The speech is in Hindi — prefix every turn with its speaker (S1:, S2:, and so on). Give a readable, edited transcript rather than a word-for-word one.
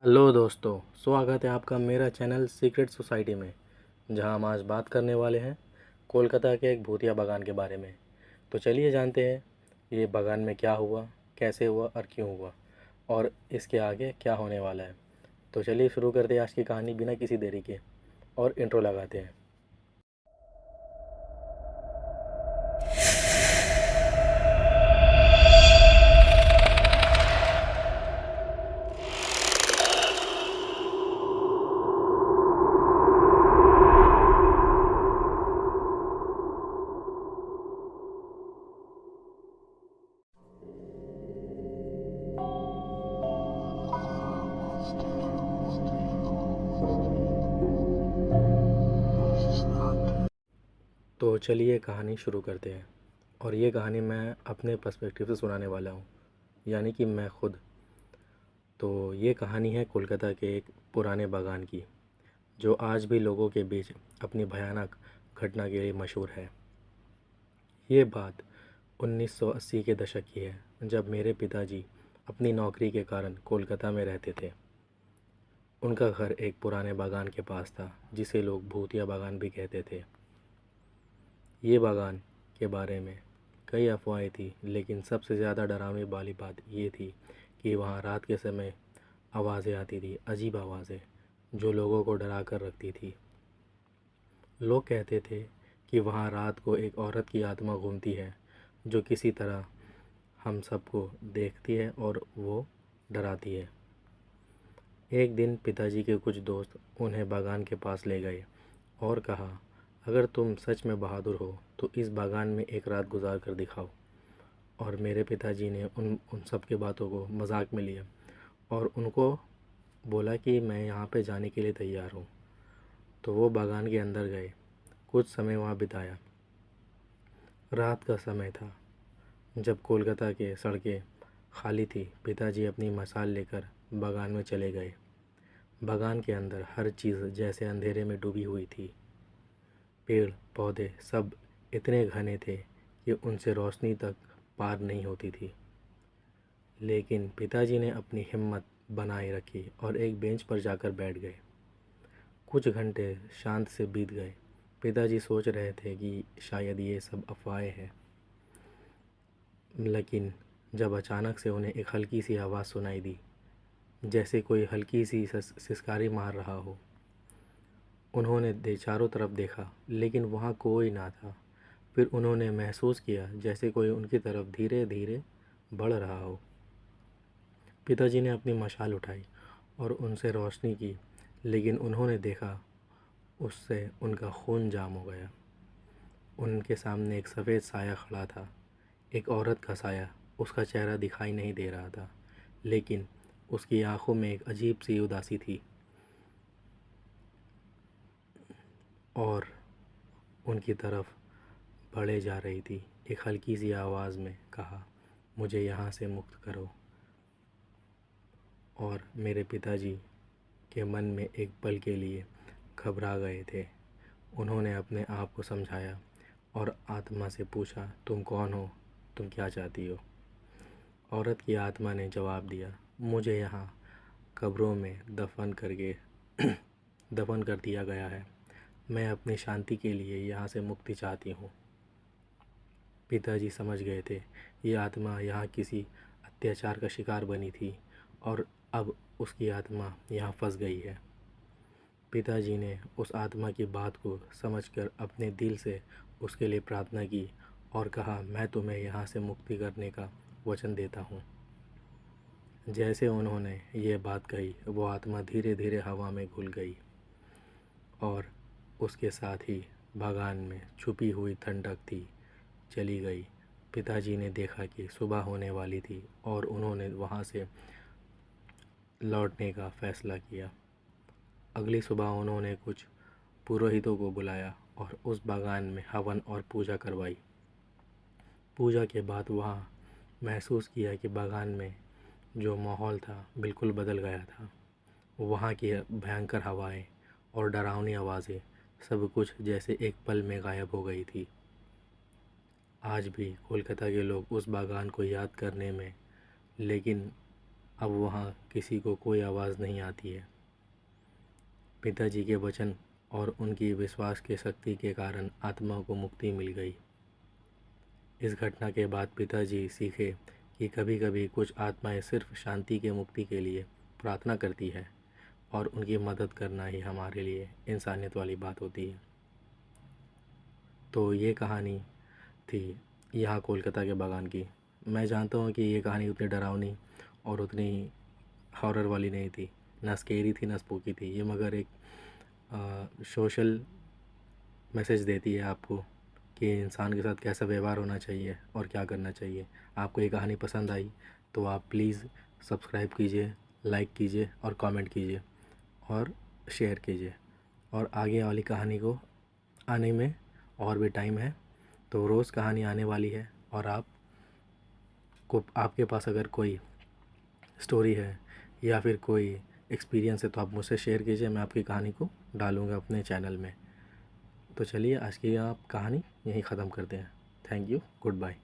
S1: हेलो दोस्तों, स्वागत है आपका मेरा चैनल सीक्रेट सोसाइटी में, जहां हम आज बात करने वाले हैं कोलकाता के एक भूतिया बागान के बारे में। तो चलिए जानते हैं ये बागान में क्या हुआ, कैसे हुआ और क्यों हुआ, और इसके आगे क्या होने वाला है। तो चलिए शुरू करते हैं आज की कहानी बिना किसी देरी के, और इंट्रो लगाते हैं। तो चलिए कहानी शुरू करते हैं, और ये कहानी मैं अपने पर्सपेक्टिव से सुनाने वाला हूँ, यानी कि मैं खुद। तो ये कहानी है कोलकाता के एक पुराने बागान की, जो आज भी लोगों के बीच अपनी भयानक घटना के लिए मशहूर है। ये बात 1980 के दशक की है, जब मेरे पिताजी अपनी नौकरी के कारण कोलकाता में रहते थे। उनका घर एक पुराने बागान के पास था, जिसे लोग भूतिया बागान भी कहते थे। ये बागान के बारे में कई अफवाहें थी, लेकिन सबसे ज़्यादा डरावनी वाली बात ये थी कि वहाँ रात के समय आवाज़ें आती थी, अजीब आवाज़ें जो लोगों को डरा कर रखती थी। लोग कहते थे कि वहाँ रात को एक औरत की आत्मा घूमती है, जो किसी तरह हम सबको देखती है और वो डराती है। एक दिन पिताजी के कुछ दोस्त उन्हें बागान के पास ले गए और कहा, अगर तुम सच में बहादुर हो तो इस बागान में एक रात गुजार कर दिखाओ। और मेरे पिताजी ने उन सब के बातों को मजाक में लिया और उनको बोला कि मैं यहाँ पे जाने के लिए तैयार हूँ। तो वो बागान के अंदर गए, कुछ समय वहाँ बिताया। रात का समय था, जब कोलकाता के सड़कें खाली थी। पिताजी अपनी मशाल लेकर बागान में चले गए। बागान के अंदर हर चीज़ जैसे अंधेरे में डूबी हुई थी। पेड़ पौधे सब इतने घने थे कि उनसे रोशनी तक पार नहीं होती थी। लेकिन पिताजी ने अपनी हिम्मत बनाए रखी और एक बेंच पर जाकर बैठ गए। कुछ घंटे शांत से बीत गए। पिताजी सोच रहे थे कि शायद ये सब अफवाहें हैं, लेकिन जब अचानक से उन्हें एक हल्की सी आवाज़ सुनाई दी, जैसे कोई हल्की सी सिसकारी मार रहा हो। उन्होंने चारों तरफ देखा, लेकिन वहाँ कोई ना था। फिर उन्होंने महसूस किया जैसे कोई उनकी तरफ धीरे धीरे बढ़ रहा हो। पिताजी ने अपनी मशाल उठाई और उनसे रोशनी की, लेकिन उन्होंने देखा उससे उनका खून जाम हो गया। उनके सामने एक सफ़ेद साया खड़ा था, एक औरत का साया। उसका चेहरा दिखाई नहीं दे रहा था, लेकिन उसकी आंखों में एक अजीब सी उदासी थी, और उनकी तरफ बढ़े जा रही थी। एक हल्की सी आवाज़ में कहा, मुझे यहाँ से मुक्त करो। और मेरे पिताजी के मन में एक पल के लिए घबरा गए थे। उन्होंने अपने आप को समझाया और आत्मा से पूछा, तुम कौन हो, तुम क्या चाहती हो? औरत की आत्मा ने जवाब दिया, मुझे यहाँ कब्रों में दफन कर दिया गया है। मैं अपनी शांति के लिए यहाँ से मुक्ति चाहती हूँ। पिताजी समझ गए थे, ये आत्मा यहाँ किसी अत्याचार का शिकार बनी थी और अब उसकी आत्मा यहाँ फंस गई है। पिताजी ने उस आत्मा की बात को समझकर अपने दिल से उसके लिए प्रार्थना की और कहा, मैं तुम्हें यहाँ से मुक्ति करने का वचन देता हूँ। जैसे उन्होंने ये बात कही, वो आत्मा धीरे धीरे हवा में घुल गई और उसके साथ ही बागान में छुपी हुई ठंडक थी चली गई। पिताजी ने देखा कि सुबह होने वाली थी और उन्होंने वहाँ से लौटने का फ़ैसला किया। अगली सुबह उन्होंने कुछ पुरोहितों को बुलाया और उस बागान में हवन और पूजा करवाई। पूजा के बाद वहाँ महसूस किया कि बागान में जो माहौल था बिल्कुल बदल गया था। वहाँ की भयंकर हवाएं और डरावनी आवाज़ें, सब कुछ जैसे एक पल में गायब हो गई थी। आज भी कोलकाता के लोग उस बागान को याद करने में, लेकिन अब वहाँ किसी को कोई आवाज़ नहीं आती है। पिताजी के वचन और उनकी विश्वास के शक्ति के कारण आत्मा को मुक्ति मिल गई। इस घटना के बाद पिताजी सीखे कि कभी कभी कुछ आत्माएं सिर्फ शांति के मुक्ति के लिए प्रार्थना करती है और उनकी मदद करना ही हमारे लिए इंसानियत वाली बात होती है। तो ये कहानी थी यहाँ कोलकाता के बागान की। मैं जानता हूँ कि ये कहानी उतनी डरावनी और उतनी हॉरर वाली नहीं थी, ना स्केरी थी ना स्पूकी थी ये, मगर एक सोशल मैसेज देती है आपको कि इंसान के साथ कैसा व्यवहार होना चाहिए और क्या करना चाहिए। आपको ये कहानी पसंद आई तो आप प्लीज़ सब्सक्राइब कीजिए, लाइक कीजिए और कमेंट कीजिए और शेयर कीजिए। और आगे वाली कहानी को आने में और भी टाइम है, तो रोज़ कहानी आने वाली है। और आपके पास अगर कोई स्टोरी है या फिर कोई एक्सपीरियंस है तो आप मुझसे शेयर कीजिए, मैं आपकी कहानी को डालूँगा अपने चैनल में। तो चलिए आज की आप कहानी यहीं ख़त्म करते हैं। Thank you, good bye.